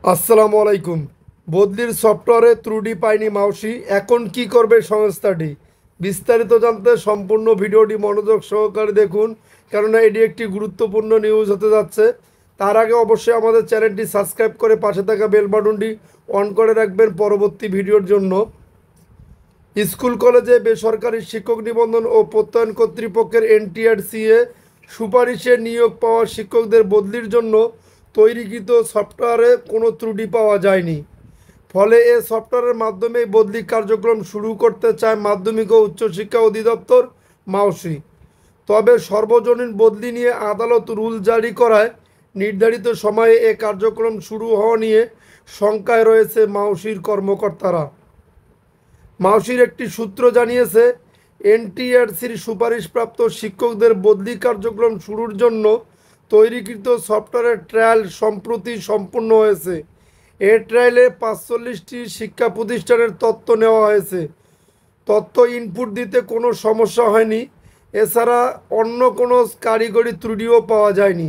আসসালামু আলাইকুম। বদলির সফটওয়্যারে ত্রুটি পায়নি মাউসি, এখন কি করবে সংস্থাটি? বিস্তারিত জানতে সম্পূর্ণ ভিডিওটি মনোযোগ সহকারে দেখুন, কেননা এটি একটি গুরুত্বপূর্ণ নিউজ হতে যাচ্ছে। তার আগে অবশ্যই আমাদের চ্যানেলটি সাবস্ক্রাইব করে পাশে থাকা বেল বাটনটি অন করে রাখবেন পরবর্তী ভিডিওর জন্য। স্কুল কলেজে বেসরকারি শিক্ষক নিবন্ধন ও প্রত্যয়ন কর্তৃপক্ষের এনটিআরসিএ সুপারিশে নিয়োগ পাওয়া শিক্ষকদের বদলির জন্য তৈরিকৃত সফটওয়্যারে কোনো ত্রুটি পাওয়া যায়নি। ফলে এ সফটওয়্যারের মাধ্যমেই বদলি কার্যক্রম শুরু করতে চায় মাধ্যমিক ও উচ্চশিক্ষা অধিদপ্তর মাউসি। তবে সর্বজনীন বদলি নিয়ে আদালত রুল জারি করায় নির্ধারিত সময়ে এ কার্যক্রম শুরু হওয়া নিয়ে শঙ্কায় রয়েছে মাউসির কর্মকর্তারা। মাউসির একটি সূত্র জানিয়েছে, এনটিআরসির সুপারিশপ্রাপ্ত শিক্ষকদের বদলি কার্যক্রম শুরুর জন্য তৈরিকৃত সফটওয়্যারের ট্রায়াল সম্প্রতি সম্পূর্ণ হয়েছে। এই ট্রায়ালে ৪৫টি শিক্ষা প্রতিষ্ঠানের তথ্য নেওয়া হয়েছে। তথ্য ইনপুট দিতে কোনো সমস্যা হয়নি। এছাড়া অন্য কোনো কারিগরি ত্রুটিও পাওয়া যায়নি।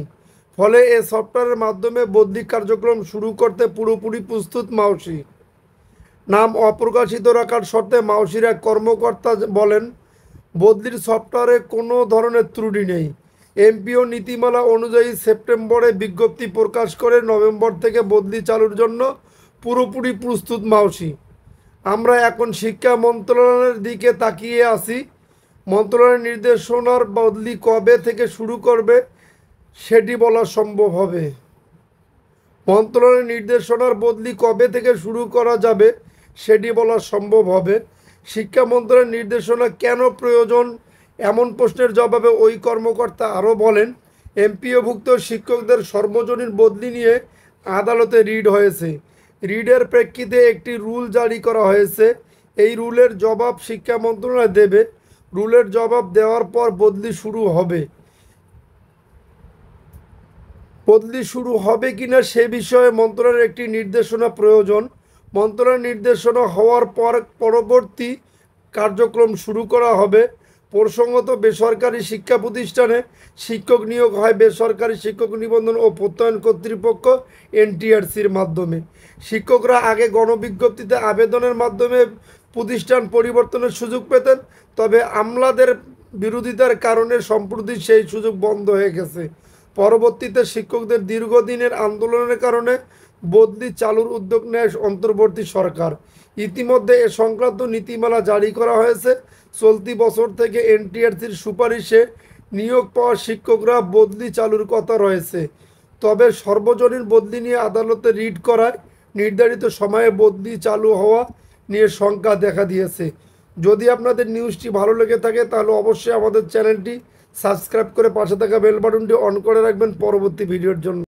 ফলে এ সফটওয়্যারের মাধ্যমে বদলি কার্যক্রম শুরু করতে পুরোপুরি প্রস্তুত মাউসি। নাম অপ্রকাশিত রাখার শর্তে মাউসির এক কর্মকর্তা বলেন, বদলির সফটওয়্যারে কোনো ধরনের ত্রুটি নেই। এমপিও নীতিমালা অনুযায়ী সেপ্টেম্বরে বিজ্ঞপ্তি প্রকাশ করে নভেম্বর থেকে বদলি চালুর জন্য পুরোপুরি প্রস্তুত মাউসি। আমরা এখন শিক্ষা মন্ত্রণালয়ের দিকে তাকিয়ে আছি। মন্ত্রণালয়ের নির্দেশনার বদলি কবে থেকে শুরু করবে সেটি বলা সম্ভব হবে। মন্ত্রণালয়ের নির্দেশনার বদলি কবে থেকে শুরু করা যাবে সেটি বলা সম্ভব হবে। শিক্ষা মন্ত্রণালয়ের নির্দেশনা কেন প্রয়োজন, এমন প্রশ্নের জবাবে ওই কর্মকর্তা আরও বলেন, এমপিওভুক্ত শিক্ষকদের সর্বজনীন বদলি নিয়ে আদালতে রিট হয়েছে। রিটের প্রেক্ষিতে একটি রুল জারি করা হয়েছে। এই রুলের জবাব শিক্ষা মন্ত্রণালয় দেবে। রুলের জবাব দেওয়ার পর বদলি শুরু হবে। বদলি শুরু হবে কিনা সে বিষয়ে মন্ত্রণালয়ের একটি নির্দেশনা প্রয়োজন। মন্ত্রণালয়ের নির্দেশনা হওয়ার পর পরবর্তী কার্যক্রম শুরু করা হবে। প্রসঙ্গত, বেসরকারি শিক্ষা প্রতিষ্ঠানে শিক্ষক নিয়োগ হয় বেসরকারি শিক্ষক নিবন্ধন ও প্রত্যয়ন কর্তৃপক্ষ এনটিআরসির মাধ্যমে। শিক্ষকরা আগে গণবিজ্ঞপ্তিতে আবেদনের মাধ্যমে প্রতিষ্ঠান পরিবর্তনের সুযোগ পেতেন, তবে আমলাদের বিরোধিতার কারণে সম্প্রতি সেই সুযোগ বন্ধ হয়ে গেছে। পরবর্তীতে শিক্ষকদের দীর্ঘদিনের আন্দোলনের কারণে বদলি চালুর উদ্যোগ নেয় অন্তর্বর্তী সরকার। ইতিমধ্যে এ সংক্রান্ত নীতিমালা জারি করা হয়েছে। চলতি বছর থেকে এনটিআরসির সুপারিশে নিয়োগ পাওয়া শিক্ষকরা বদলি চালুর কথা রয়েছে। তবে সর্বজনীন বদলি নিয়ে আদালতে রিট করায় নির্ধারিত সময়ে বদলি চালু হওয়া নিয়ে শঙ্কা দেখা দিয়েছে। যদি আপনাদের নিউজটি ভালো লেগে থাকে তাহলে অবশ্যই আমাদের চ্যানেলটি সাবস্ক্রাইব করে পাশে থাকা বেল বাটনটি অন করে রাখবেন পরবর্তী ভিডিওর জন্য।